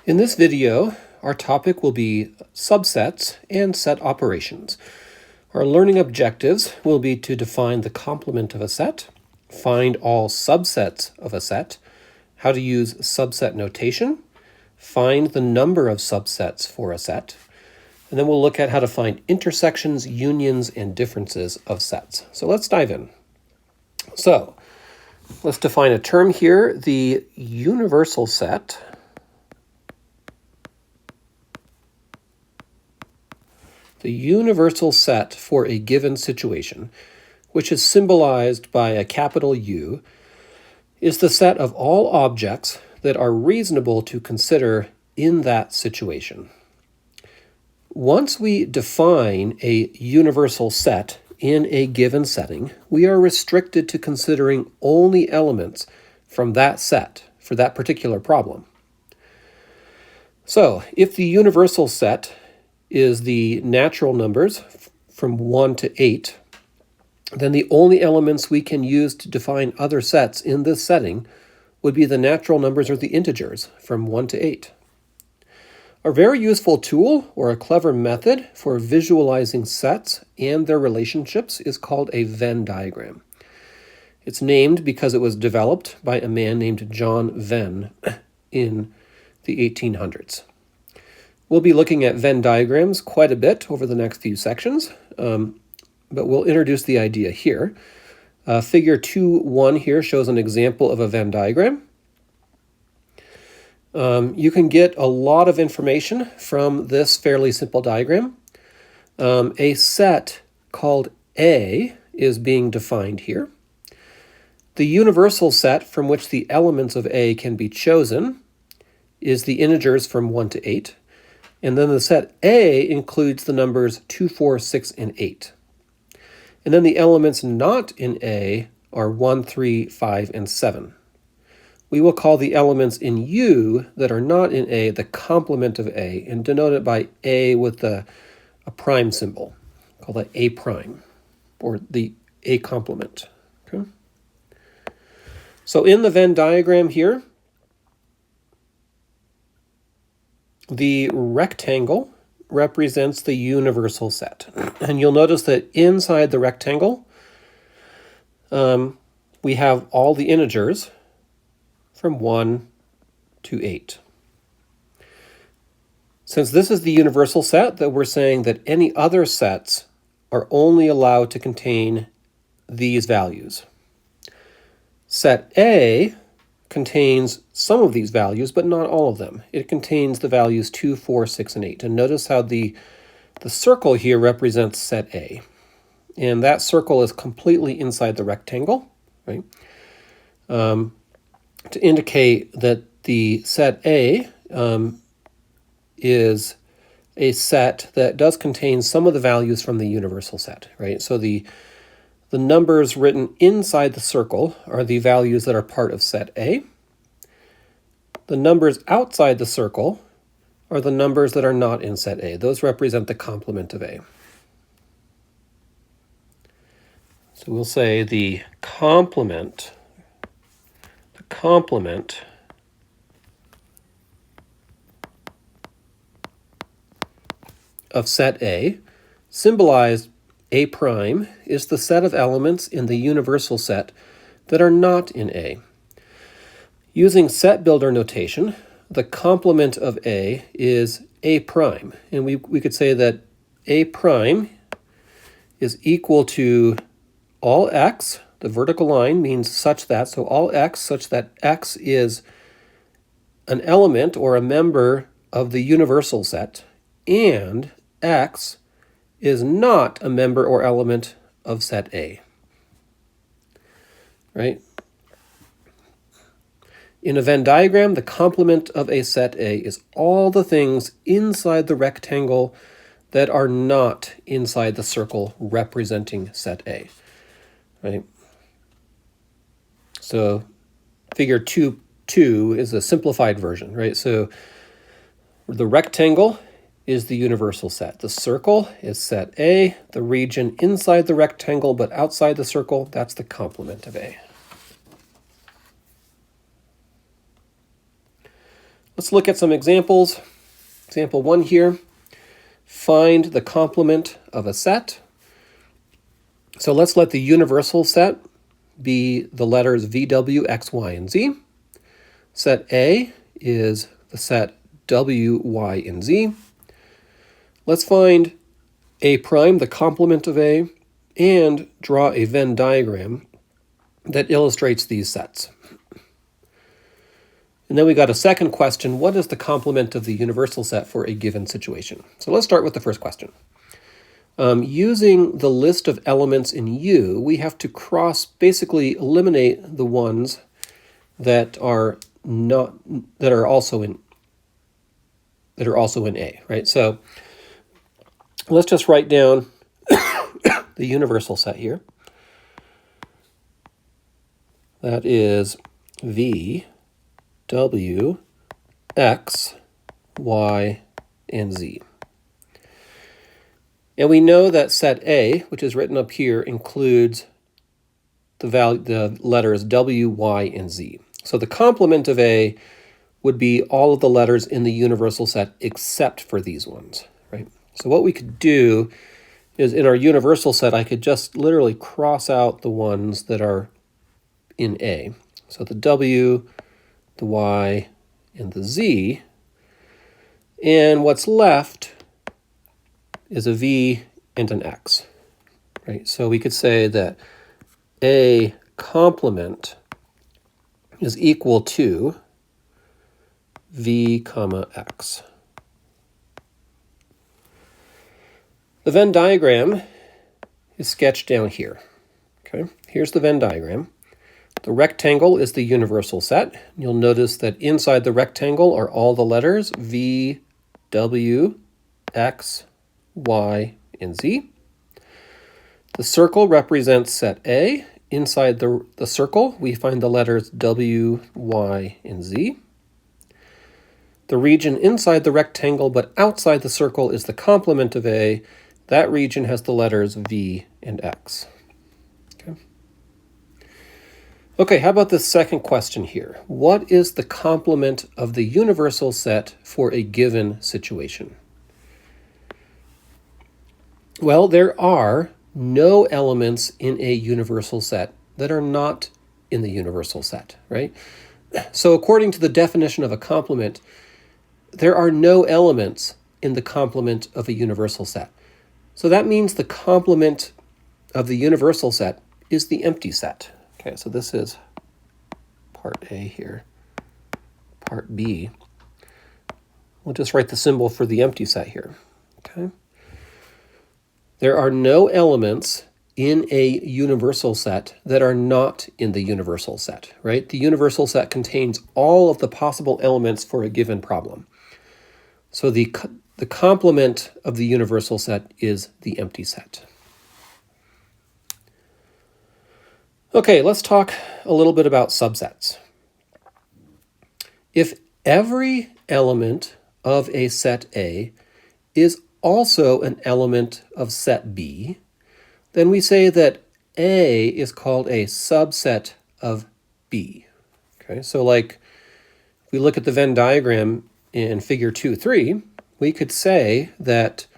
In this video, our topic will be subsets and set operations. Our learning objectives will be to define the complement of a set, find all subsets of a set, how to use subset notation, find the number of subsets for a set, and then we'll look at how to find intersections, unions, and differences of sets. So let's dive in. So let's define a term here, the universal set. The universal set for a given situation, which is symbolized by a capital U, is the set of all objects that are reasonable to consider in that situation. Once we define a universal set in a given setting, we are restricted to considering only elements from that set for that particular problem. So, if the universal set is the natural numbers from 1 to 8, then the only elements we can use to define other sets in this setting would be the natural numbers or the integers from 1 to 8. A very useful tool or a clever method for visualizing sets and their relationships is called a Venn diagram. It's named because it was developed by a man named John Venn in the 1800s. We'll be looking at Venn diagrams quite a bit over the next few sections, but we'll introduce the idea here. Figure 2.1 here shows an example of a Venn diagram. You can get a lot of information from this fairly simple diagram. A set called A is being defined here. The universal set from which the elements of A can be chosen is the integers from 1 to 8. And then the set A includes the numbers 2, 4, 6, and 8. And then the elements not in A are 1, 3, 5, and 7. We will call the elements in U that are not in A the complement of A and denote it by A with a prime symbol. Call that A prime, or the A complement. Okay? So in the Venn diagram here, the rectangle represents the universal set. And you'll notice that inside the rectangle, we have all the integers from 1 to 8. Since this is the universal set, that we're saying that any other sets are only allowed to contain these values. Set A contains some of these values, but not all of them. It contains the values 2, 4, 6, and 8. And notice how the circle here represents set A. And that circle is completely inside the rectangle, right? To indicate that the set A is a set that does contain some of the values from the universal set, right? So the numbers written inside the circle are the values that are part of set A. The numbers outside the circle are the numbers that are not in set A. Those represent the complement of A. So we'll say the complement of set A, symbolized A prime, is the set of elements in the universal set that are not in A. Using set builder notation, the complement of A is A prime, and we could say that A prime is equal to all x. The vertical line means such that, so all x such that x is an element or a member of the universal set, and x is not a member or element of set A. Right? In a Venn diagram, the complement of a set A is all the things inside the rectangle that are not inside the circle representing set A. Right? So figure 2.2 is a simplified version, right? So the rectangle is the universal set. The circle is set A. The region inside the rectangle but outside the circle, that's the complement of A. Let's look at some examples. Example 1 here. Find the complement of a set. So let's let the universal set be the letters V, W, X, Y, and Z. Set A is the set W, Y, and Z. Let's find A prime, the complement of A, and draw a Venn diagram that illustrates these sets. And then we got a second question. What is the complement of the universal set for a given situation? So let's start with the first question. Using the list of elements in U, we have to basically eliminate the ones that are also in A, right? So let's just write down the universal set here. That is V, W, X, Y, and Z. And we know that set A, which is written up here, includes the letters W, Y, and Z. So the complement of A would be all of the letters in the universal set except for these ones, right? So what we could do is in our universal set, I could just literally cross out the ones that are in A. So the W, the Y, and the Z. And what's left is a V and an X, right? So we could say that A complement is equal to V comma X. The Venn diagram is sketched down here. Okay, here's the Venn diagram. The rectangle is the universal set. You'll notice that inside the rectangle are all the letters V, W, X, Y, and Z. The circle represents set A. Inside the circle, we find the letters W, Y, and Z. The region inside the rectangle but outside the circle is the complement of A. That region has the letters V and X. Okay, how about this second question here? What is the complement of the universal set for a given situation? Well, there are no elements in a universal set that are not in the universal set, right? So according to the definition of a complement, there are no elements in the complement of a universal set. So that means the complement of the universal set is the empty set. Okay, so this is part A here. Part B. We'll just write the symbol for the empty set here. Okay. There are no elements in a universal set that are not in the universal set, right? The universal set contains all of the possible elements for a given problem. So the complement of the universal set is the empty set. Okay, let's talk a little bit about subsets. If every element of a set A is also an element of set B, then we say that A is called a subset of B. Okay, so like if we look at the Venn diagram in figure 2.3, we could say that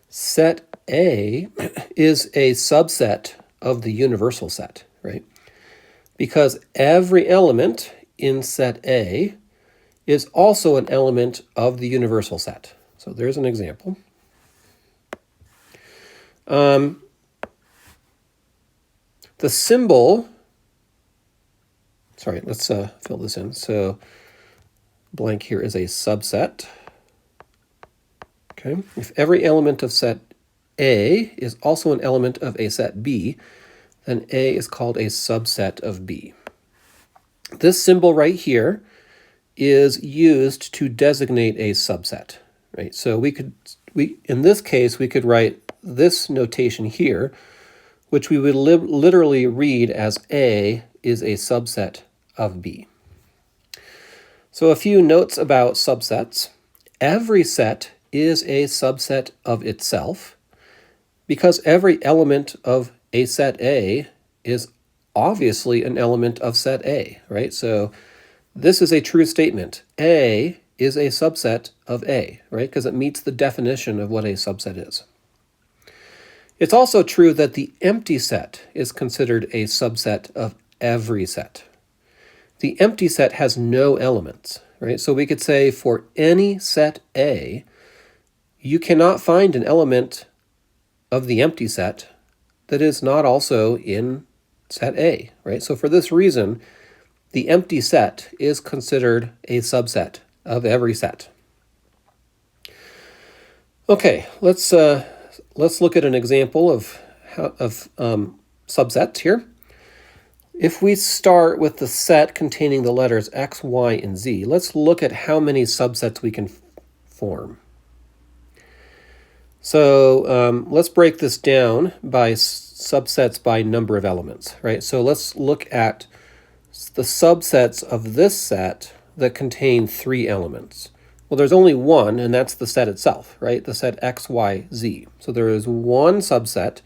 set A is a subset of the universal set, right? Because every element in set A is also an element of the universal set. So there's an example. The symbol, sorry, let's fill this in. So blank here is a subset. Okay, if every element of set A is also an element of a set B, then A is called a subset of B. This symbol right here is used to designate a subset, right? So in this case, we could write this notation here, which we would literally read as A is a subset of B. So a few notes about subsets. Every set is a subset of itself because every element of a set A is obviously an element of set A, right? So this is a true statement. A is a subset of A, right? Because it meets the definition of what a subset is. It's also true that the empty set is considered a subset of every set. The empty set has no elements, right? So we could say for any set A, you cannot find an element of the empty set that is not also in set A, right? So for this reason, the empty set is considered a subset of every set. Okay, let's look at an example of subsets here. If we start with the set containing the letters X, Y, and Z, let's look at how many subsets we can form. So let's break this down by subsets by number of elements, right? So let's look at the subsets of this set that contain 3 elements. Well, there's only one, and that's the set itself, right? The set X, Y, Z. So there is one subset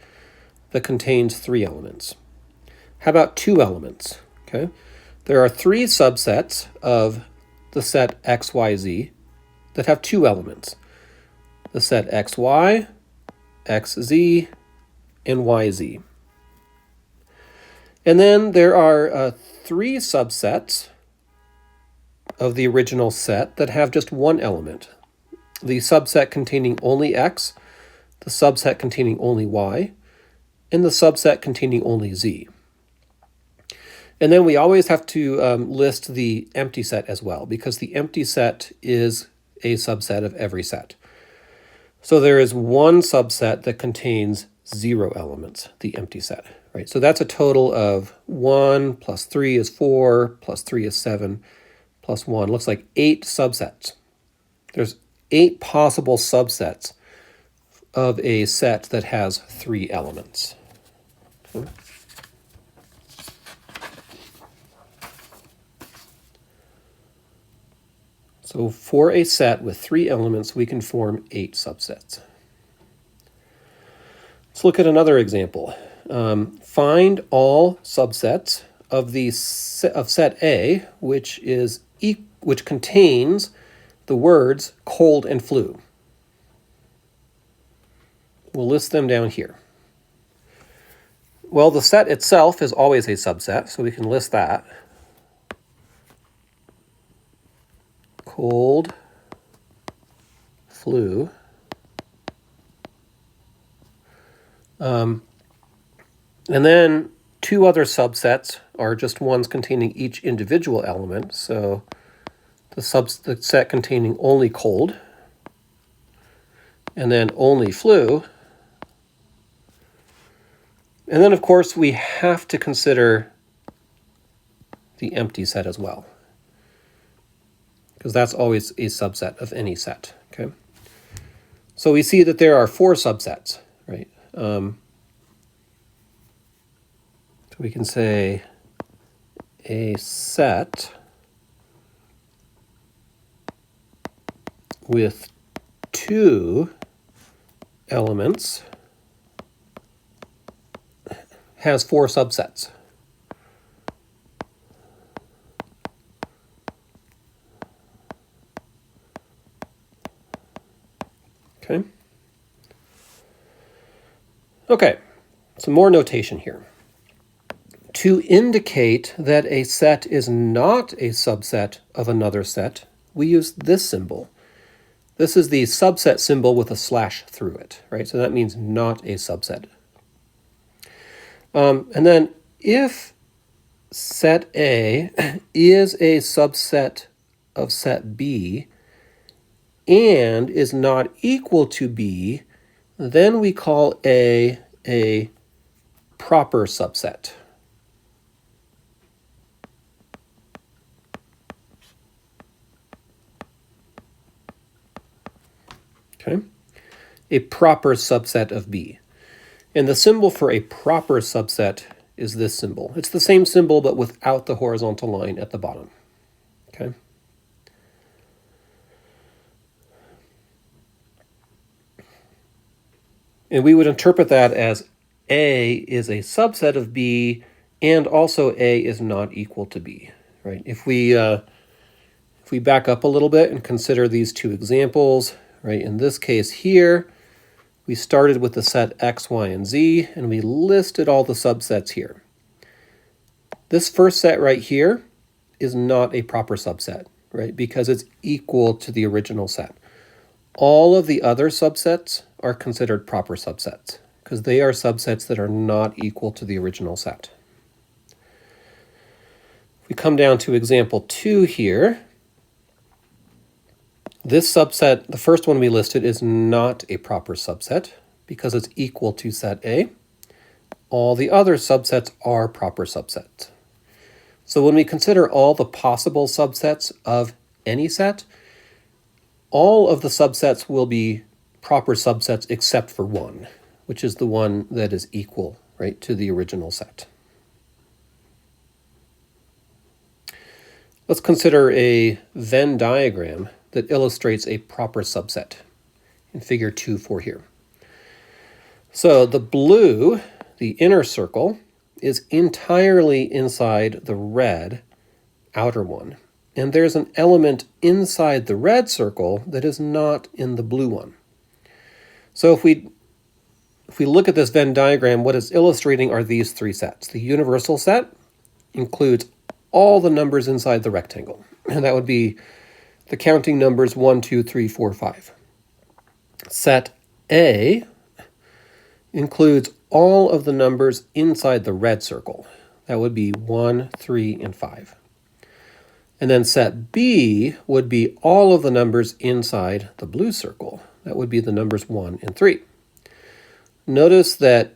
that contains 3 elements. How about 2 elements? Okay, there are 3 subsets of the set X, Y, Z that have 2 elements. The set XY, XZ, and YZ. And then there are 3 subsets of the original set that have just one element. The subset containing only X, the subset containing only Y, and the subset containing only Z. And then we always have to list the empty set as well, because the empty set is a subset of every set. So there is one subset that contains 0 elements, the empty set, right? So that's a total of 1 plus 3 is 4, plus 3 is 7, plus 1. Looks like 8 subsets. There's 8 possible subsets of a set that has 3 elements. Okay. So for a set with 3 elements, we can form 8 subsets. Let's look at another example. Find all subsets of set A, which contains the words cold and flu. We'll list them down here. Well, the set itself is always a subset, so we can list that. Cold, flu. And then 2 other subsets are just ones containing each individual element. So the set containing only cold, and then only flu. And then, of course, we have to consider the empty set as well, because that's always a subset of any set, okay? So we see that there are 4 subsets, right? So we can say a set with 2 elements has 4 subsets. Okay. Okay, some more notation here. To indicate that a set is not a subset of another set, we use this symbol. This is the subset symbol with a slash through it, right? So that means not a subset. And then if set A is a subset of set B and is not equal to B, then we call A proper subset. Okay, a proper subset of B. And the symbol for a proper subset is this symbol. It's the same symbol, but without the horizontal line at the bottom. Okay. And we would interpret that as A is a subset of B, and also A is not equal to B, right? If we If we back up a little bit and consider these two examples, right, in this case here, we started with the set X, Y, and Z, and we listed all the subsets here. This first set right here is not a proper subset, right, because it's equal to the original set. All of the other subsets are considered proper subsets because they are subsets that are not equal to the original set. If we come down to example 2 here, this subset, the first one we listed, is not a proper subset because it's equal to set A. All the other subsets are proper subsets. So when we consider all the possible subsets of any set, all of the subsets will be proper subsets except for one, which is the one that is equal, right, to the original set. Let's consider a Venn diagram that illustrates a proper subset in figure 2.4 here. So the blue, the inner circle, is entirely inside the red outer one. And there's an element inside the red circle that is not in the blue one. So if we look at this Venn diagram, what it's illustrating are these three sets. The universal set includes all the numbers inside the rectangle. And that would be the counting numbers 1, 2, 3, 4, 5. Set A includes all of the numbers inside the red circle. That would be 1, 3, and 5. And then set B would be all of the numbers inside the blue circle. That would be the numbers 1 and 3. Notice that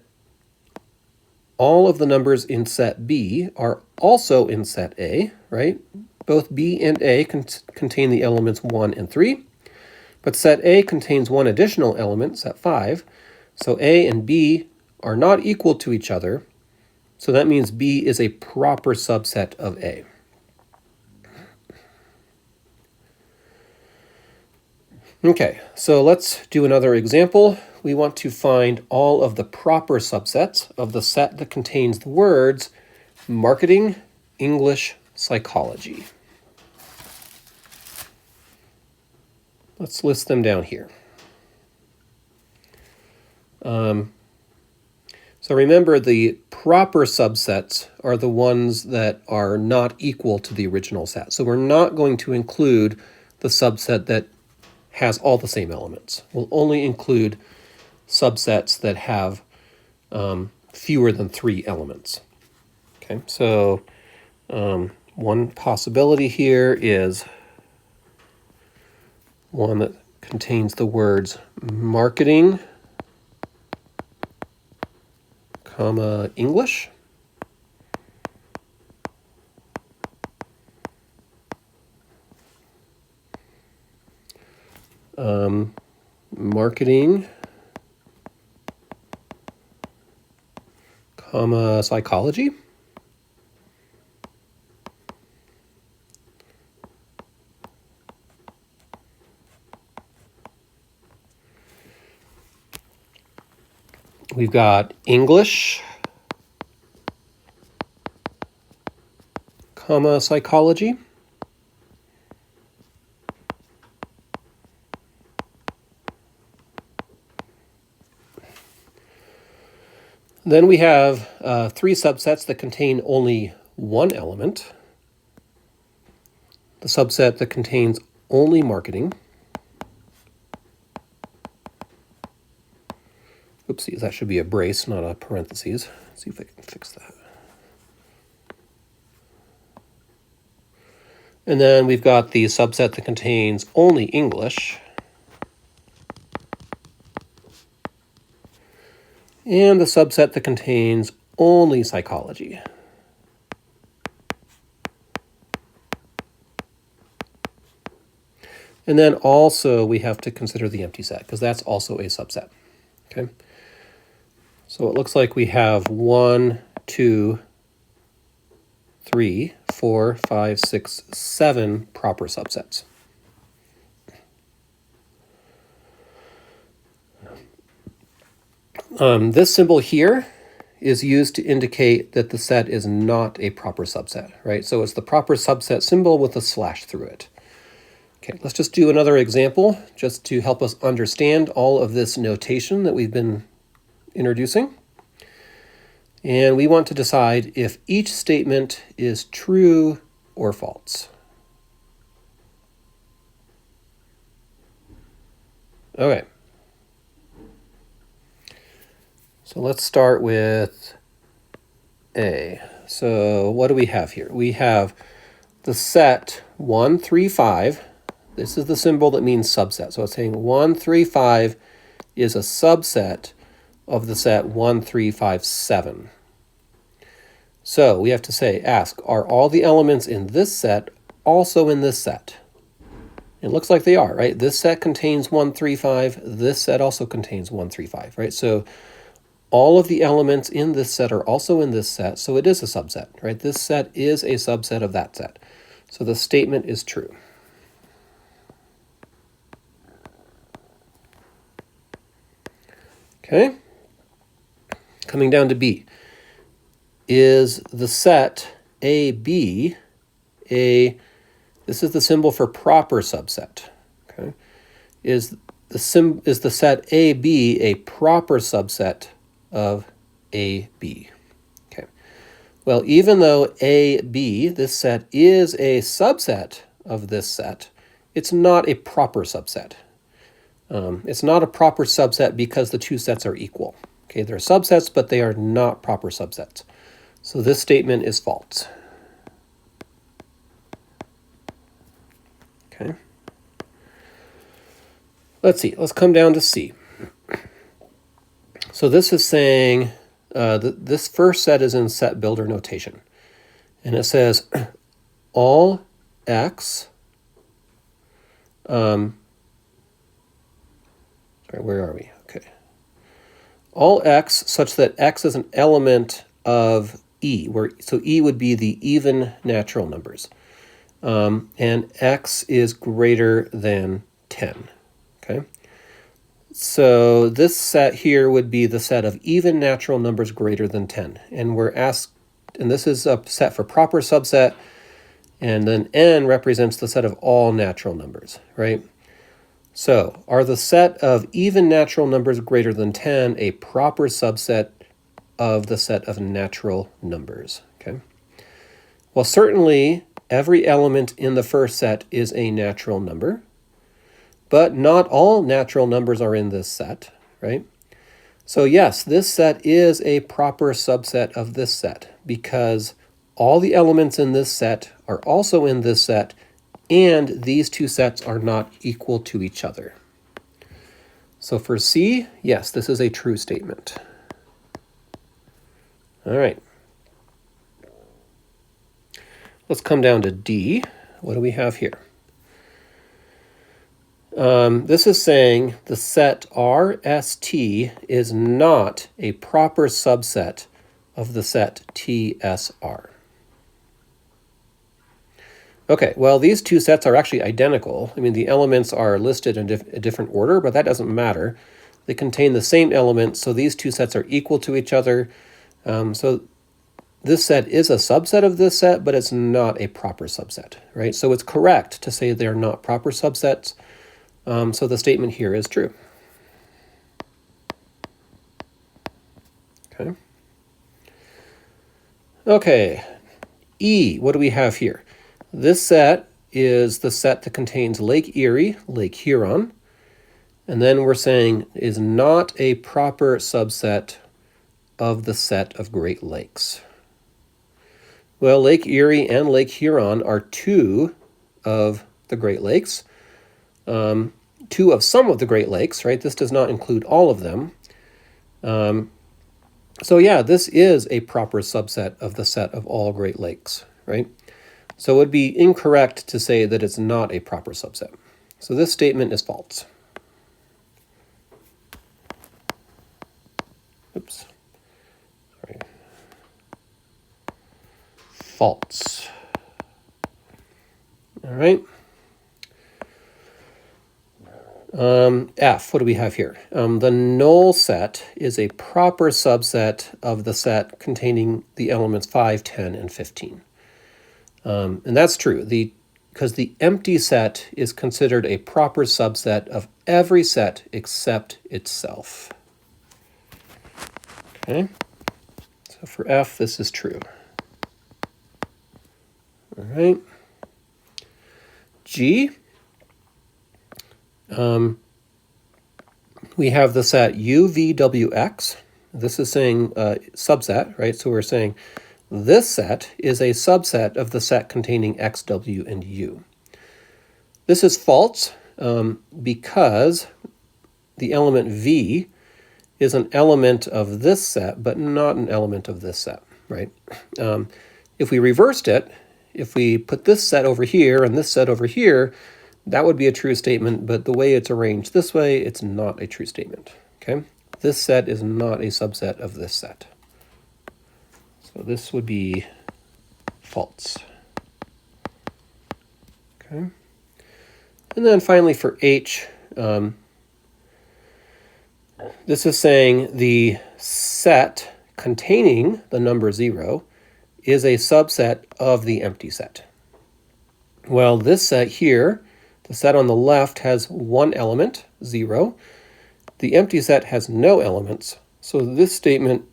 all of the numbers in set B are also in set A, right? Both B and A contain the elements 1 and 3, but set A contains one additional element, set 5, so A and B are not equal to each other, so that means B is a proper subset of A. Okay, so let's do another example. We want to find all of the proper subsets of the set that contains the words marketing, English, psychology. Let's list them down here. So remember, the proper subsets are the ones that are not equal to the original set. So we're not going to include the subset that has all the same elements. We'll only include subsets that have fewer than 3 elements. Okay, so one possibility here is one that contains the words marketing, comma, English. Marketing, comma, psychology. We've got English, comma, psychology. Then we have 3 subsets that contain only one element. The subset that contains only marketing. Oopsies, that should be a brace, not a parentheses. Let's see if I can fix that. And then we've got the subset that contains only English. And the subset that contains only psychology. And then also we have to consider the empty set, because that's also a subset. Okay. So it looks like we have 1, 2, 3, 4, 5, 6, 7 proper subsets. This symbol here is used to indicate that the set is not a proper subset, right? So it's the proper subset symbol with a slash through it. Okay, let's just do another example just to help us understand all of this notation that we've been introducing. And we want to decide if each statement is true or false. Okay. So let's start with A. So what do we have here? We have the set 1, 3, 5. This is the symbol that means subset. So it's saying 1, 3, 5 is a subset of the set 1, 3, 5, 7. So we have to ask, are all the elements in this set also in this set? It looks like they are, right? This set contains 1, 3, 5. This set also contains 1, 3, 5, right? So all of the elements in this set are also in this set, so it is a subset, right? This set is a subset of that set. So the statement is true. Okay. Coming down to B. Is the set AB this is the symbol for proper subset. Okay. Is the set AB a proper subset of AB? Okay. Well, even though AB, this set, is a subset of this set, it's not a proper subset. It's not a proper subset because the two sets are equal. Okay, they're subsets, but they are not proper subsets. So this statement is false. Okay. Let's see. Let's come down to C. So this is saying this first set is in set builder notation. And it says all x, sorry, where are we? Okay. All x such that x is an element of E, so E would be the even natural numbers. And x is greater than 10. Okay. So this set here would be the set of even natural numbers greater than 10. And we're asked, and this is a set for proper subset, and then n represents the set of all natural numbers, right? So are the set of even natural numbers greater than 10 a proper subset of the set of natural numbers? Okay. Well, certainly every element in the first set is a natural number, but not all natural numbers are in this set, right? So yes, this set is a proper subset of this set because all the elements in this set are also in this set, and these two sets are not equal to each other. So for C, yes, this is a true statement. All right. Let's come down to D. What do we have here? This is saying the set RST is not a proper subset of the set TSR. Okay, well, these two sets are actually identical. I mean, the elements are listed in a different order, but that doesn't matter. They contain the same elements, so these two sets are equal to each other. So this set is a subset of this set, but it's not a proper subset, right? So it's correct to say they're not proper subsets. So the statement here is true. Okay. Okay, E, what do we have here? This set is the set that contains Lake Erie, Lake Huron, and then we're saying is not a proper subset of the set of Great Lakes. Well, Lake Erie and Lake Huron are two of the Great Lakes, two of some of the Great Lakes, right? This does not include all of them. So yeah, this is a proper subset of the set of all Great Lakes, right? So it would be incorrect to say that it's not a proper subset. So this statement is false. Oops. Sorry. False. All right. F, what do we have here? The null set is a proper subset of the set containing the elements 5, 10, and 15. And that's true. The because the empty set is considered a proper subset of every set except itself. Okay, so for F, this is true. All right. G, we have the set UVWX. This is saying subset, right? So we're saying this set is a subset of the set containing X, W, and U. This is false because the element V is an element of this set, but not an element of this set, right? If we reversed it, if we put this set over here and this set over here, that would be a true statement, but the way it's arranged this way, it's not a true statement, okay? This set is not a subset of this set. So this would be false. Okay. And then finally for H, this is saying the set containing the number 0 is a subset of the empty set. Well, this set here, the set on the left has one element, 0. The empty set has no elements, so this statement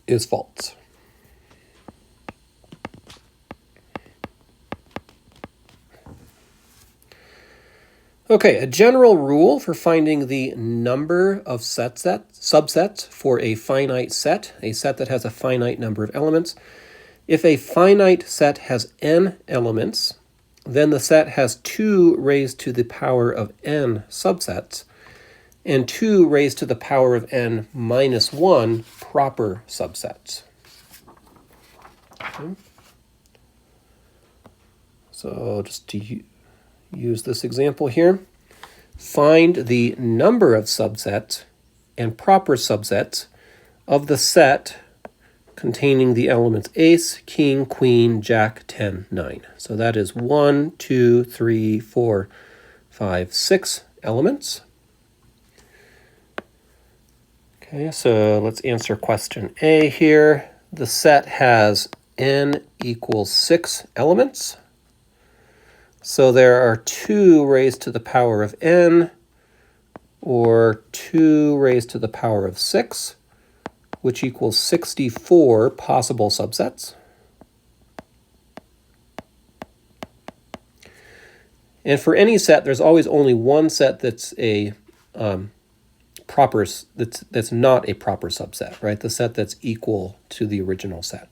is false. Okay, a general rule for finding the number of subsets for a finite set that has a finite number of elements. If a finite set has n elements, then the set has 2 raised to the power of n subsets and 2 raised to the power of n minus 1 proper subsets. Okay. So just to use this example here, find the number of subsets and proper subsets of the set containing the elements ace, king, queen, jack, 10, 9. So that is 1, 2, 3, 4, 5, 6 elements. Okay, so let's answer question A here. The set has n equals 6 elements. So there are 2 raised to the power of n, or 2 raised to the power of 6, which equals 64 possible subsets. And for any set, there's always only one set that's a that's not a proper subset, right? The set that's equal to the original set.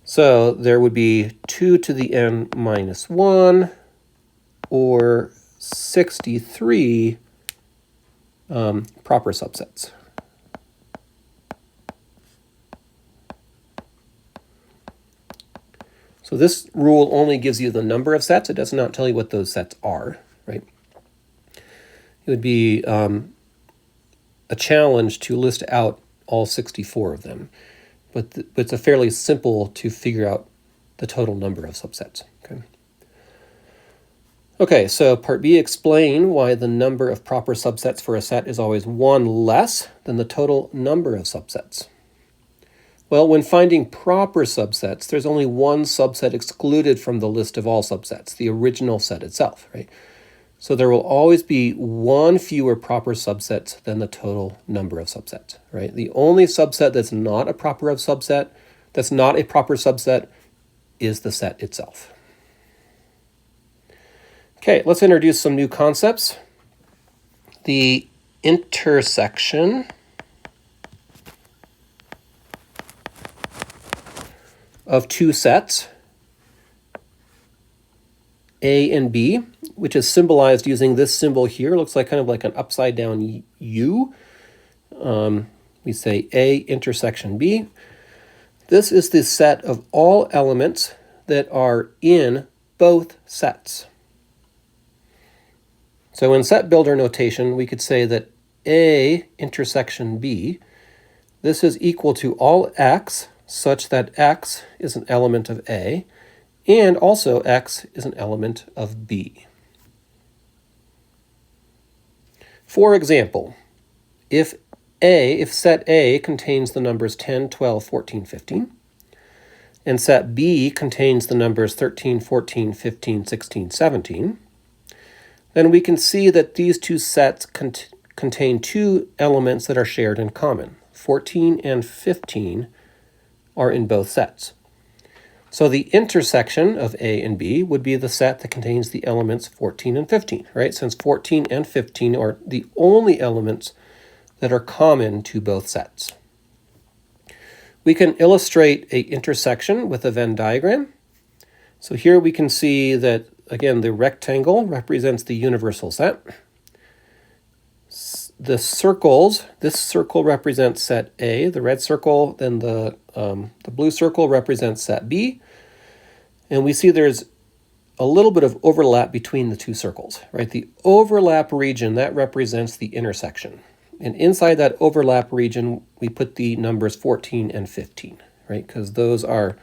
So there would be 2 to the n minus 1, or 63 proper subsets. So this rule only gives you the number of sets. It does not tell you what those sets are, right? It would be a challenge to list out all 64 of them. But it's a fairly simple to figure out the total number of subsets. Okay, so part B, explain why the number of proper subsets for a set is always 1 less than the total number of subsets. Well, when finding proper subsets, there's only one subset excluded from the list of all subsets, the original set itself, right? So there will always be one fewer proper subsets than the total number of subsets, right? The only subset that's not a proper subset is the set itself. Okay, let's introduce some new concepts. The intersection of two sets, A and B, which is symbolized using this symbol here. It looks like kind of like an upside down U. We say A intersection B. This is the set of all elements that are in both sets. So in set builder notation, we could say that A intersection B, this is equal to all X such that X is an element of A, and also X is an element of B. For example, if set A contains the numbers 10, 12, 14, 15, and set B contains the numbers 13, 14, 15, 16, 17, then we can see that these two sets contain two elements that are shared in common. 14 and 15 are in both sets. So the intersection of A and B would be the set that contains the elements 14 and 15, right? Since 14 and 15 are the only elements that are common to both sets. We can illustrate an intersection with a Venn diagram. So here we can see that, again, the rectangle represents the universal set. The circles, this circle represents set A, the red circle, then the blue circle represents set B. And we see there's a little bit of overlap between the two circles, right? The overlap region, that represents the intersection. And inside that overlap region, we put the numbers 14 and 15, right? Because those are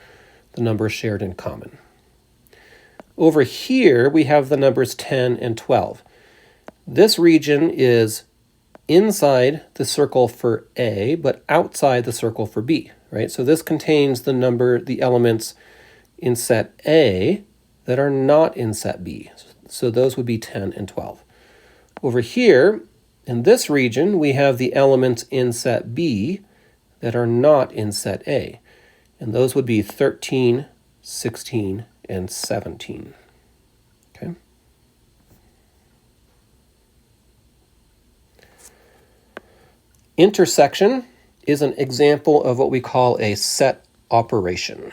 the numbers shared in common. Over here, we have the numbers 10 and 12. This region is inside the circle for A, but outside the circle for B, right? So this contains the elements in set A that are not in set B. So those would be 10 and 12. Over here, in this region, we have the elements in set B that are not in set A. And those would be 13, 16, and 17. Okay. Intersection is an example of what we call a set operation.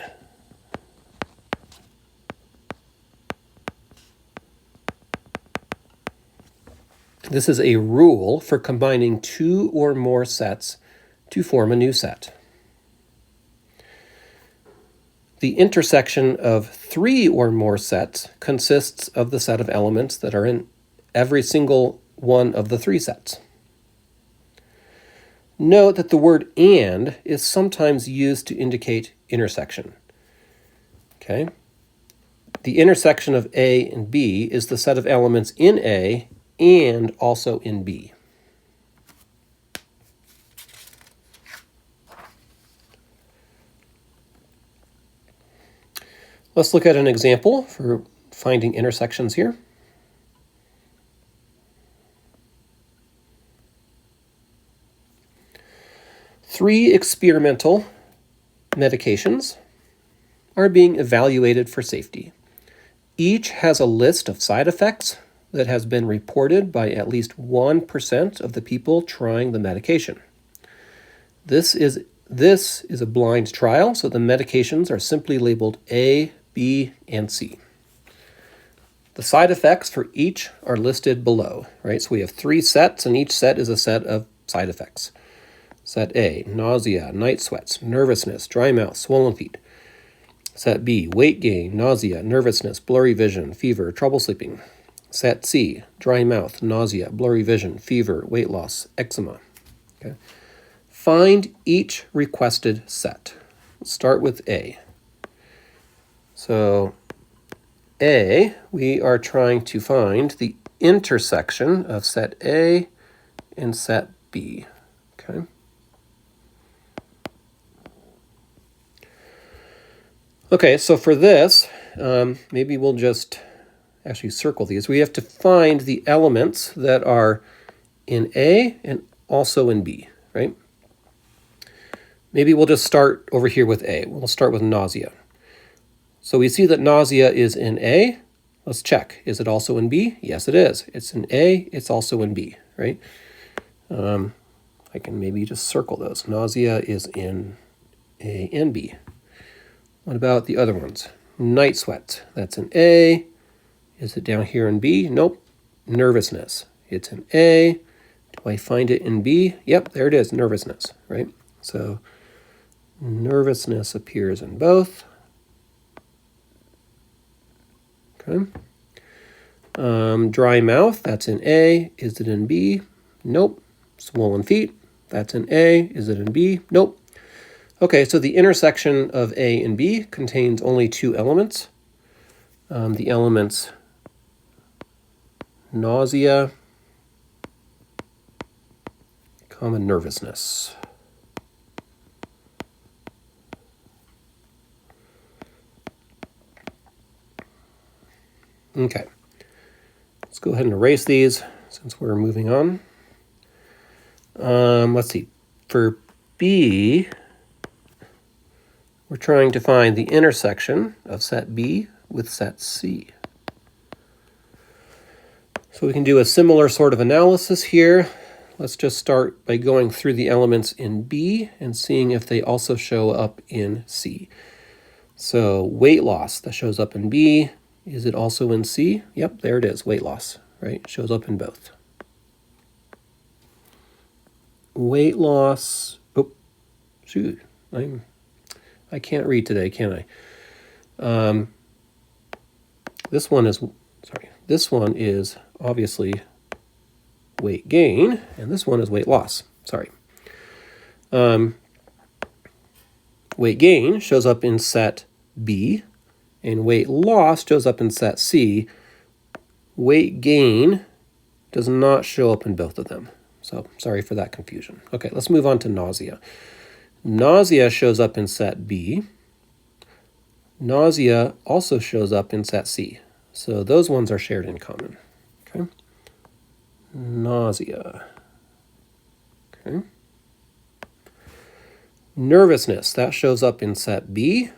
This is a rule for combining two or more sets to form a new set. The intersection of three or more sets consists of the set of elements that are in every single one of the three sets. Note that the word "and" is sometimes used to indicate intersection. Okay? The intersection of A and B is the set of elements in A and also in B. Let's look at an example for finding intersections here. Three experimental medications are being evaluated for safety. Each has a list of side effects that has been reported by at least 1% of the people trying the medication. This is a blind trial, so the medications are simply labeled A, B, and C. The side effects for each are listed below, right? So we have three sets, and each set is a set of side effects. Set A, nausea, night sweats, nervousness, dry mouth, swollen feet. Set B, weight gain, nausea, nervousness, blurry vision, fever, trouble sleeping. Set C, dry mouth, nausea, blurry vision, fever, weight loss, eczema. Okay. Find each requested set. Let's start with A. So A, we are trying to find the intersection of set A and set B. Okay. Okay, so for this, maybe we'll just actually circle these. We have to find the elements that are in A and also in B, right? Maybe we'll just start over here with A. We'll start with nausea. So we see that nausea is in A. Let's check. Is it also in B? Yes, it is. It's in A. It's also in B, right? I can maybe just circle those. Nausea is in A and B. What about the other ones? Night sweat. That's in A. Is it down here in B? Nope. Nervousness. It's in A. Do I find it in B? Yep, there it is. Nervousness, right? So nervousness appears in both. Okay. Dry mouth. That's in A. Is it in B? Nope. Swollen feet. That's in A. Is it in B? Nope. Okay, so the intersection of A and B contains only two elements. The elements nausea, common nervousness. Okay, let's go ahead and erase these since we're moving on. Let's see. For B, we're trying to find the intersection of set B with set C. So we can do a similar sort of analysis here. Let's just start by going through the elements in B and seeing if they also show up in C. So weight loss, that shows up in B. Is it also in C? Yep, there it is, weight loss, right? Shows up in both. Weight loss, oh, shoot, I can't read today, can I? This one is obviously weight gain, and this one is weight loss, sorry. Weight gain shows up in set B, and weight loss shows up in set C. Weight gain does not show up in both of them. So sorry for that confusion. Okay, let's move on to nausea. Nausea shows up in set B. Nausea also shows up in set C. So those ones are shared in common. Okay. Nausea. Okay. Nervousness, that shows up in set B.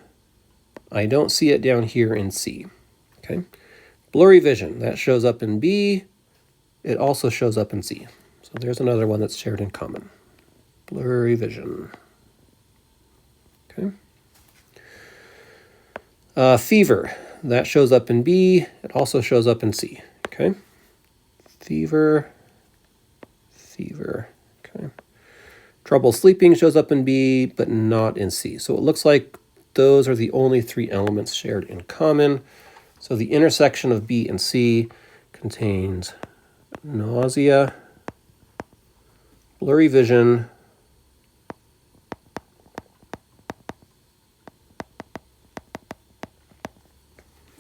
I don't see it down here in C. Okay. Blurry vision, that shows up in B. It also shows up in C. So there's another one that's shared in common. Blurry vision. Okay. Fever, that shows up in B. It also shows up in C. Okay. Fever. Okay. Trouble sleeping shows up in B, but not in C. So it looks like those are the only three elements shared in common. So the intersection of B and C contains nausea, blurry vision,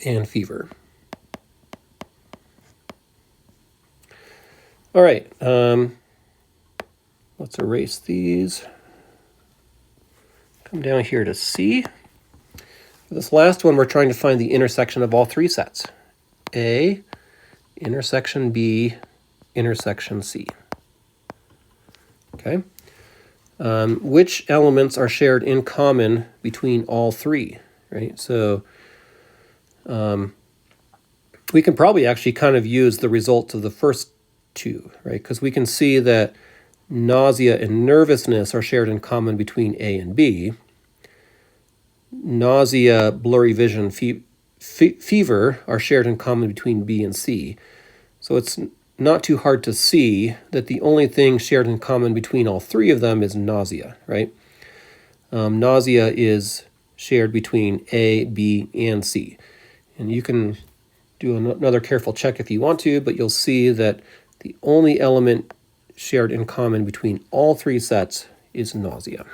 and fever. All right, let's erase these. Come down here to C. For this last one, we're trying to find the intersection of all three sets. A, intersection B, intersection C. Okay. Which elements are shared in common between all three, right? So we can probably actually kind of use the results of the first two, right? Because we can see that nausea and nervousness are shared in common between A and B. Nausea, blurry vision, fever are shared in common between B and C. So it's not too hard to see that the only thing shared in common between all three of them is nausea, right? Nausea is shared between A, B, and C. And you can do another careful check if you want to, but you'll see that the only element shared in common between all three sets is nausea.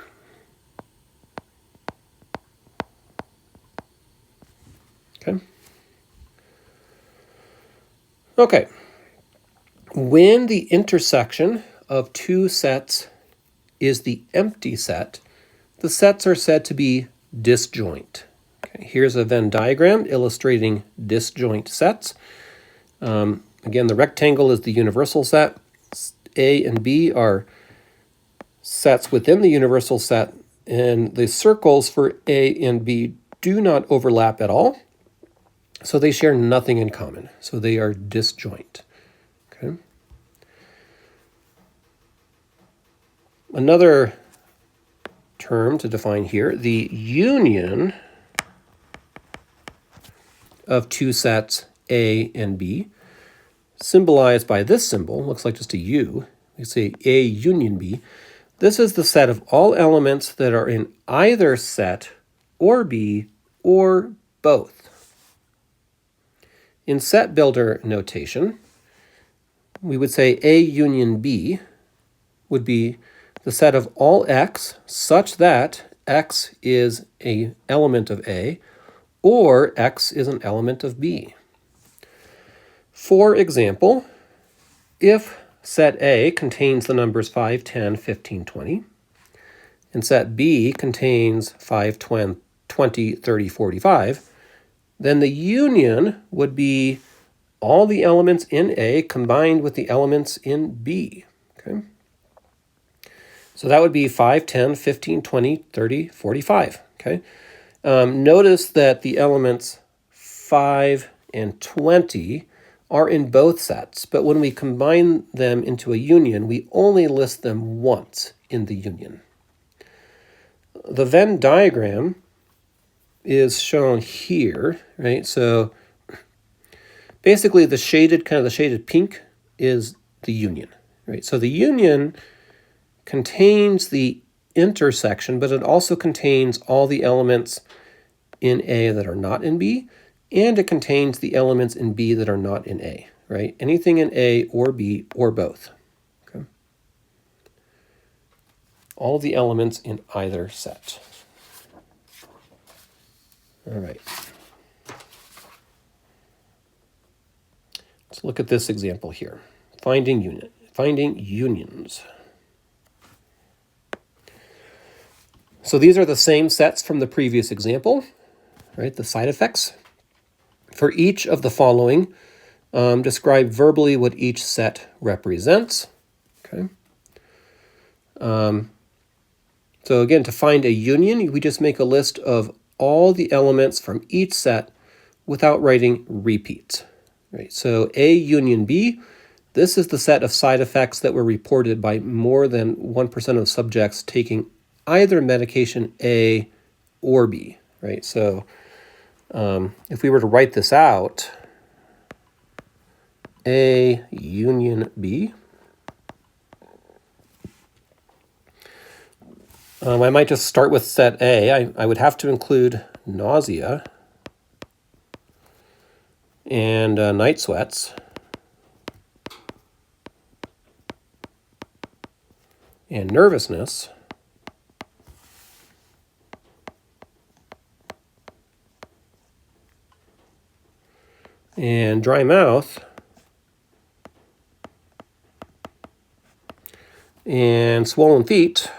Okay. When the intersection of two sets is the empty set, the sets are said to be disjoint. Okay, here's a Venn diagram illustrating disjoint sets. Again, the rectangle is the universal set. A and B are sets within the universal set, and the circles for A and B do not overlap at all. So they share nothing in common. So they are disjoint. Okay. Another term to define here, the union of two sets A and B, symbolized by this symbol, looks like just a U. We say A union B. This is the set of all elements that are in either set or B or both. In set builder notation, we would say A union B would be the set of all X such that X is an element of A or X is an element of B. For example, if set A contains the numbers 5, 10, 15, 20, and set B contains 5, 20, 30, 45, then the union would be all the elements in A combined with the elements in B. Okay. So that would be 5, 10, 15, 20, 30, 45. Okay. Notice that the elements 5 and 20 are in both sets, but when we combine them into a union, we only list them once in the union. The Venn diagram is shown here, right? So basically the shaded pink is the union, right? So the union contains the intersection, but it also contains all the elements in A that are not in B, and it contains the elements in B that are not in A, right? Anything in A or B or both. Okay. All the elements in either set. All right. Let's look at this example here. Finding unions. So these are the same sets from the previous example, right? The side effects. For each of the following, describe verbally what each set represents. Okay. So again, to find a union, we just make a list of all the elements from each set without writing repeats. Right. So A union B, this is the set of side effects that were reported by more than 1% of subjects taking either medication A or B. Right. So if we were to write this out, A union B, I might just start with set A. I would have to include nausea and night sweats and nervousness. And dry mouth and swollen feet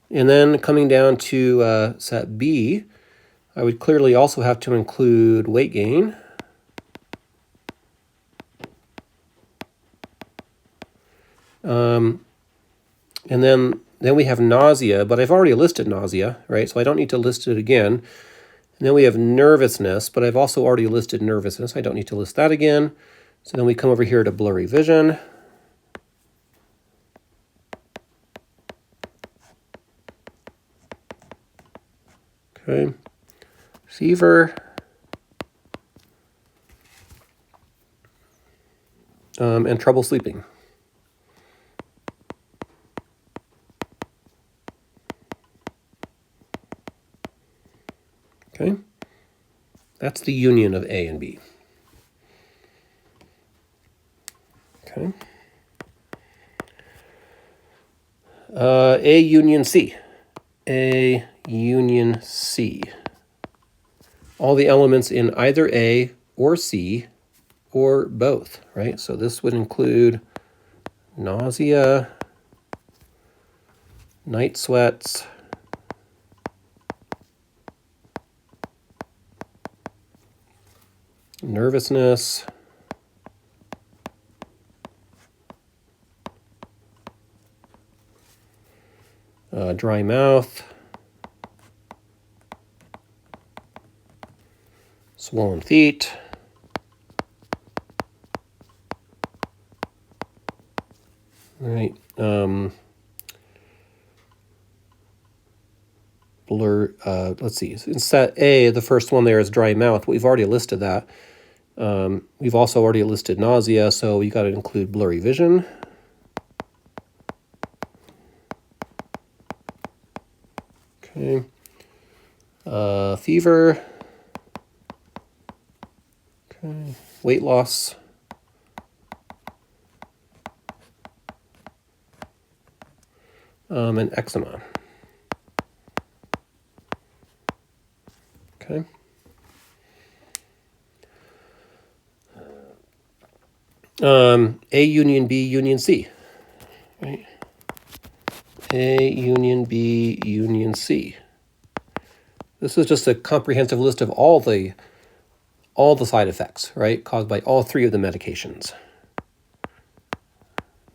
and then coming down to set B, I would clearly also have to include weight gain and then we have nausea, but I've already listed nausea, right? So I don't need to list it again. And then we have nervousness, but I've also already listed nervousness. I don't need to list that again. So then we come over here to blurry vision. Okay. Fever. And trouble sleeping. Okay, that's the union of A and B. Okay. A union C. A union C. All the elements in either A or C or both, right? So this would include nausea, night sweats, nervousness, dry mouth, swollen feet, right? Let's see. In set A, the first one there is dry mouth. We've already listed that. We've also already listed nausea, so we got to include blurry vision. Okay. Fever. Okay. Weight loss. And eczema. Okay. A union B union C. Right. A union B union C. This is just a comprehensive list of all the side effects, right, caused by all three of the medications.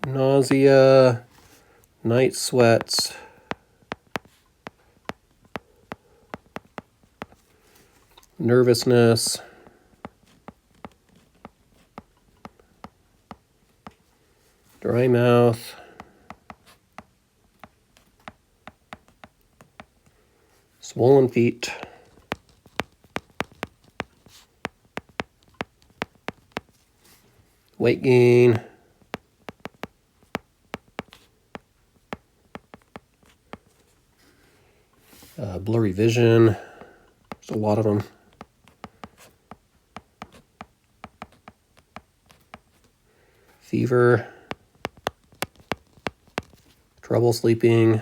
Nausea, night sweats, nervousness, dry mouth, swollen feet, weight gain, blurry vision. There's a lot of them. Fever, trouble sleeping,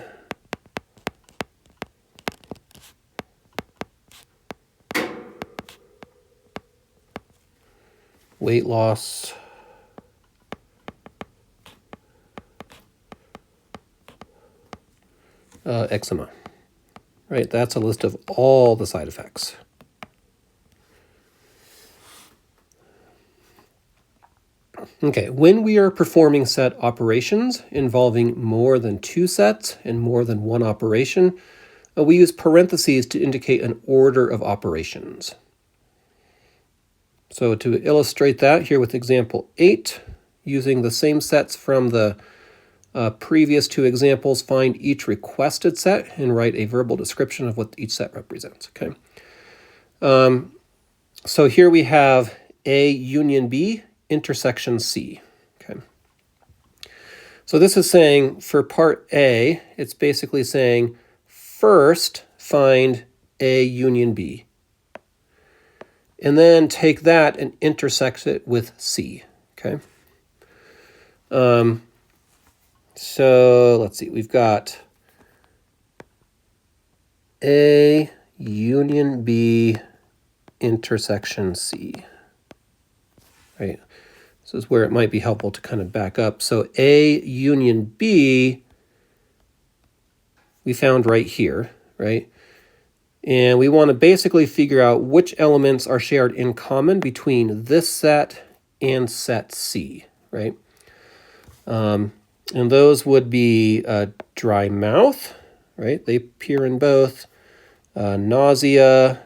weight loss, eczema. Right, that's a list of all the side effects. Okay, when we are performing set operations involving more than two sets and more than one operation, we use parentheses to indicate an order of operations. So to illustrate that here with example 8, using the same sets from the previous two examples, find each requested set and write a verbal description of what each set represents. Okay. So here we have A union B intersection C. Okay. So this is saying for part A, it's basically saying first find A union B, and then take that and intersect it with C. Okay. So let's see, we've got A union B intersection C, right? This is where it might be helpful to kind of back up. So A union B, we found right here, right? And we want to basically figure out which elements are shared in common between this set and set C, right? And those would be dry mouth, right? They appear in both. Nausea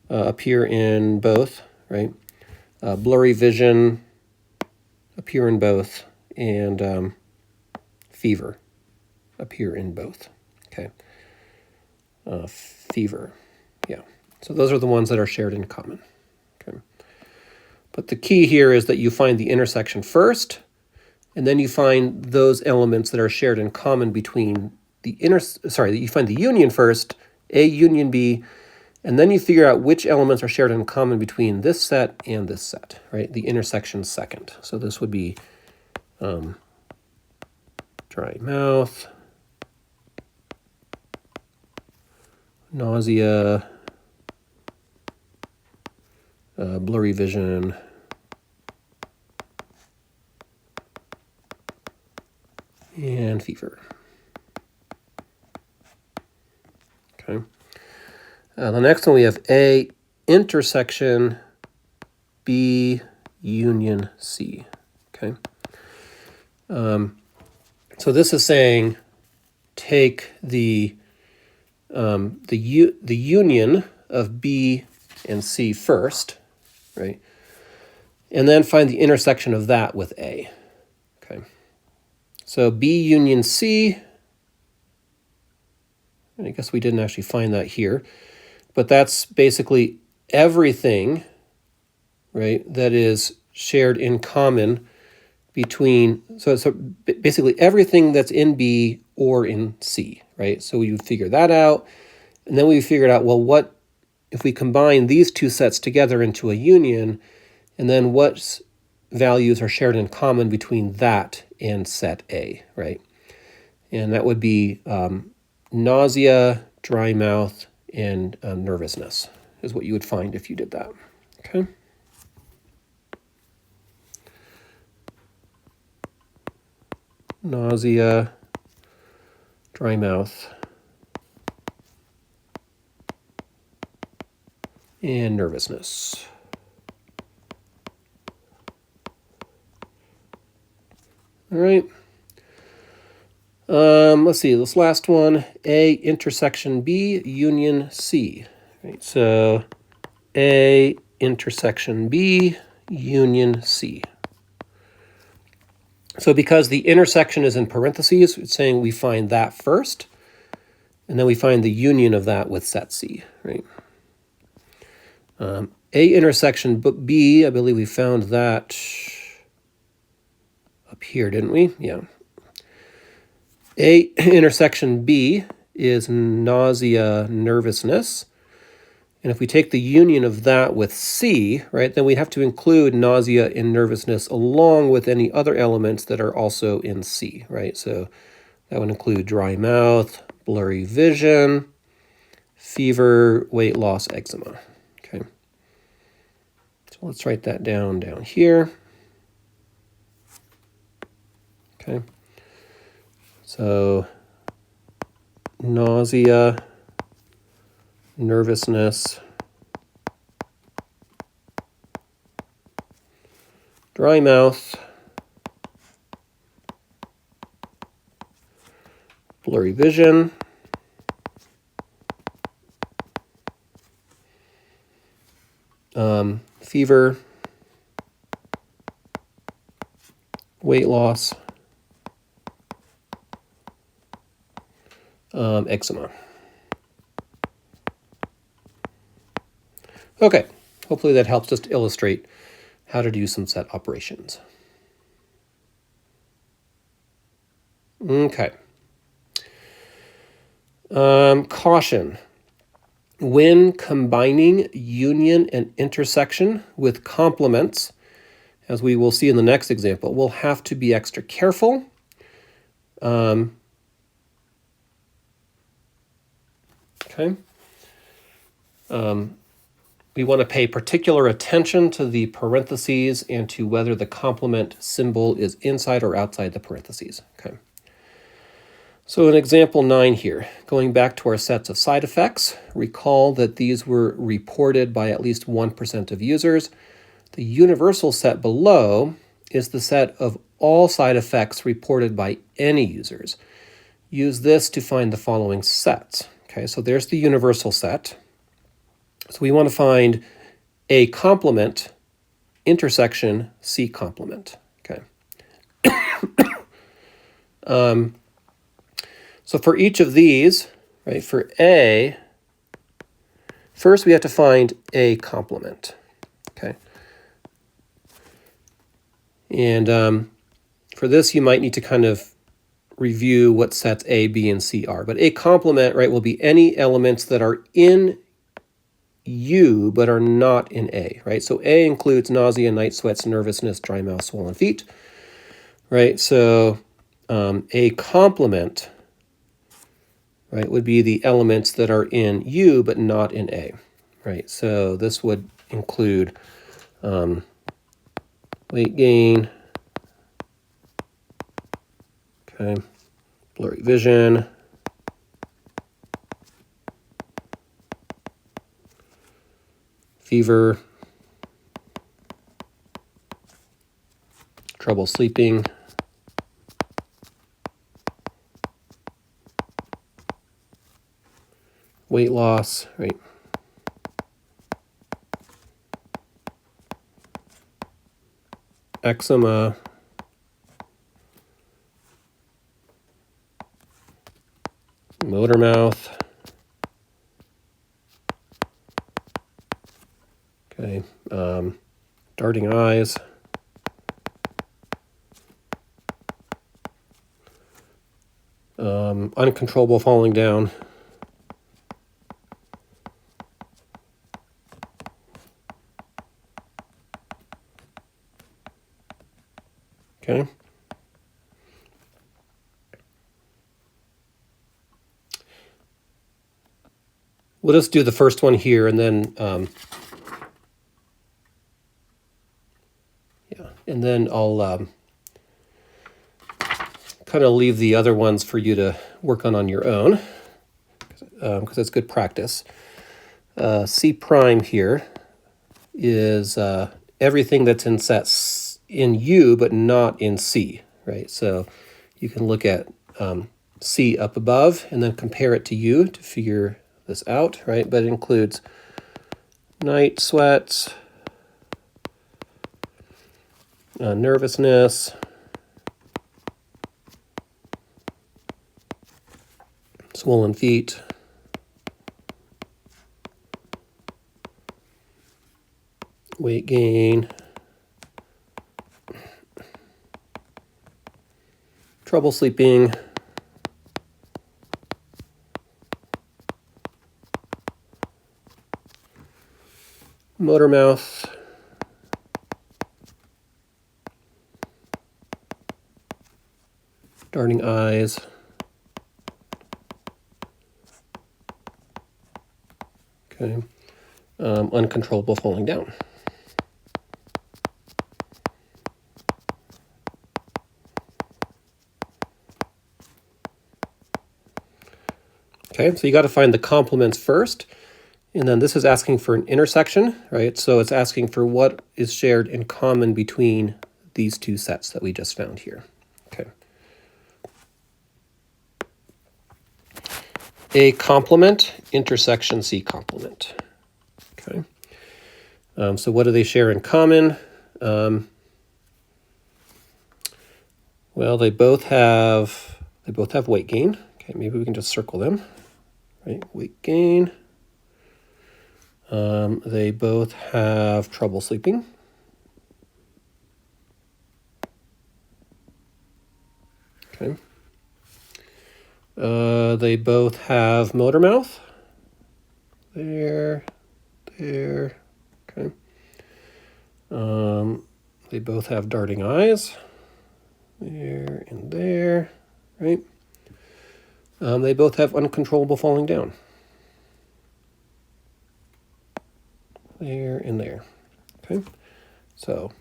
appear in both, right? Blurry vision appear in both, and fever appear in both. Okay. Fever, yeah. So those are the ones that are shared in common. Okay. But the key here is that you find the intersection first, and then you find those elements that are shared in common between you find the union first, A union B, and then you figure out which elements are shared in common between this set and this set, right? The intersection second. So this would be dry mouth, nausea, blurry vision, and fever. Okay. The next one we have A intersection B union C. Okay. So this is saying take the union of B and C first, right? And then find the intersection of that with A. Okay. So B union C, and I guess we didn't actually find that here, but that's basically everything, right, that is shared in common between, so basically everything that's in B or in C, right? So we would figure that out, and then we figured out, well, what if we combine these two sets together into a union, and then what values are shared in common between that and set A, right? And that would be nausea, dry mouth, and nervousness is what you would find if you did that. Okay. Nausea, dry mouth, and nervousness. All right. Let's see, this last one, A intersection B union C. Right, so A intersection B union C. So because the intersection is in parentheses, it's saying we find that first, and then we find the union of that with set C, right? A intersection B, I believe we found that up here, didn't we? Yeah. A intersection B is nausea, nervousness. And if we take the union of that with C, right, then we have to include nausea and nervousness along with any other elements that are also in C, right? So that would include dry mouth, blurry vision, fever, weight loss, eczema. Okay. So let's write that down here. Okay. So nausea, nervousness, dry mouth, blurry vision, fever, weight loss, eczema. Okay, hopefully that helps us to illustrate how to do some set operations. Okay. Caution. When combining union and intersection with complements, as we will see in the next example, we'll have to be extra careful. Okay. We want to pay particular attention to the parentheses and to whether the complement symbol is inside or outside the parentheses. Okay. So in example 9 here, going back to our sets of side effects, recall that these were reported by at least 1% of users. The universal set below is the set of all side effects reported by any users. Use this to find the following sets. Okay, so there's the universal set. So we want to find A complement, intersection, C complement. Okay. So for each of these, right, for A, first we have to find A complement. Okay. And for this, you might need to kind of review what sets A, B, and C are. But A complement, right, will be any elements that are in U but are not in A, right? So A includes nausea, night sweats, nervousness, dry mouth, swollen feet, right? So A complement, right, would be the elements that are in U but not in A, right? So this would include weight gain, okay, blurry vision, fever, trouble sleeping, weight loss, right? Eczema, motor mouth, okay, darting eyes, uncontrollable falling down, okay. We'll just do the first one here, and then I'll kind of leave the other ones for you to work on your own, because it's good practice. C prime here is everything that's in set in U but not in C, right? So you can look at C up above and then compare it to U to figure this out, right? But it includes night sweats, nervousness, swollen feet, weight gain, trouble sleeping, motor mouth, darting eyes, okay, uncontrollable falling down. Okay, so you got to find the complements first, and then this is asking for an intersection, right? So it's asking for what is shared in common between these two sets that we just found here. Okay. A complement, intersection C complement. Okay. So what do they share in common? Well, they both have weight gain. Okay, maybe we can just circle them. Right, weight gain. They both have trouble sleeping. Okay. They both have motor mouth. There. Okay. They both have darting eyes. There and there. Right. They both have uncontrollable falling down. There and there. Okay. So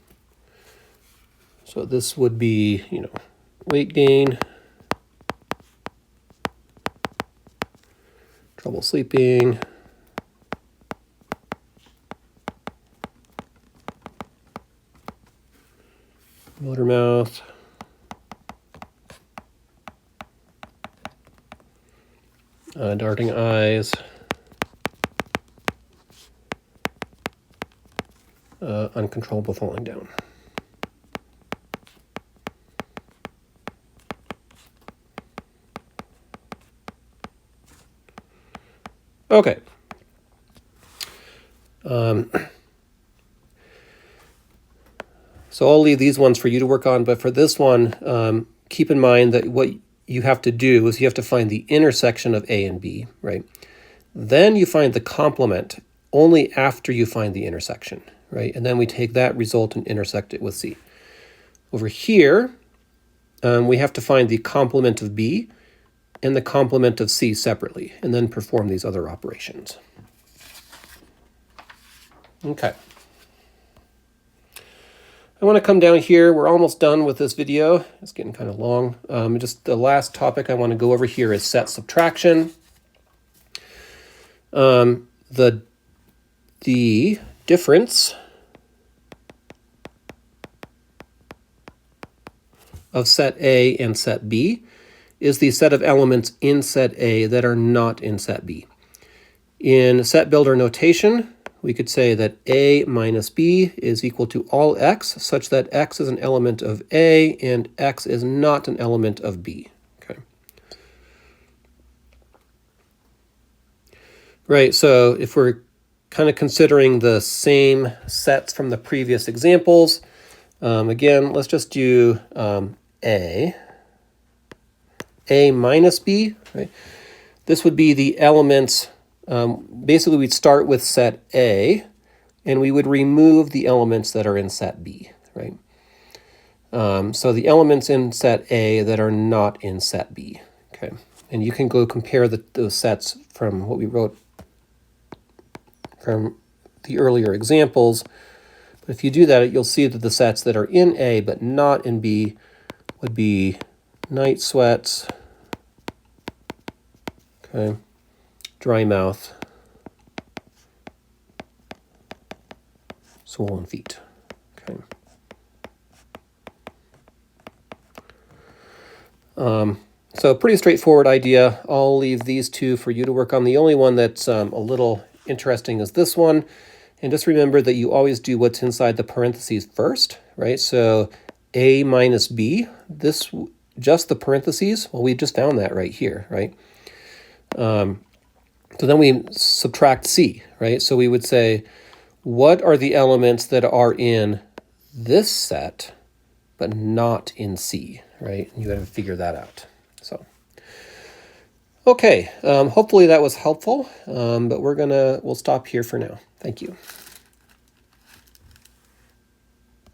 this would be, weight gain, trouble sleeping, motor mouth, darting eyes, uncontrollable falling down. Okay. So I'll leave these ones for you to work on, but for this one, keep in mind that what you have to do is you have to find the intersection of A and B, right? Then you find the complement only after you find the intersection, right? And then we take that result and intersect it with C. Over here, we have to find the complement of B and the complement of C separately, and then perform these other operations. Okay. I want to come down here. We're almost done with this video. It's getting kind of long. Just the last topic I want to go over here is set subtraction. The difference of set A and set B is the set of elements in set A that are not in set B. In set builder notation, we could say that A minus B is equal to all x, such that x is an element of A and x is not an element of B. Okay. Right, so if we're kind of considering the same sets from the previous examples, again, let's just do A minus B, right? This would be the elements. Basically, we'd start with set A, and we would remove the elements that are in set B, right? So the elements in set A that are not in set B, okay? And you can go compare those sets from what we wrote from the earlier examples. But if you do that, you'll see that the sets that are in A but not in B would be night sweats, Okay. Dry mouth. Swollen feet. Okay. So pretty straightforward idea. I'll leave these two for you to work on. The only one that's a little interesting is this one. And just remember that you always do what's inside the parentheses first, right? So A minus B, this, just the parentheses, well, we just found that right here, right? So then we subtract C, right? So we would say, what are the elements that are in this set, but not in C, right? You got to figure that out. So, okay, hopefully that was helpful, but we'll stop here for now. Thank you.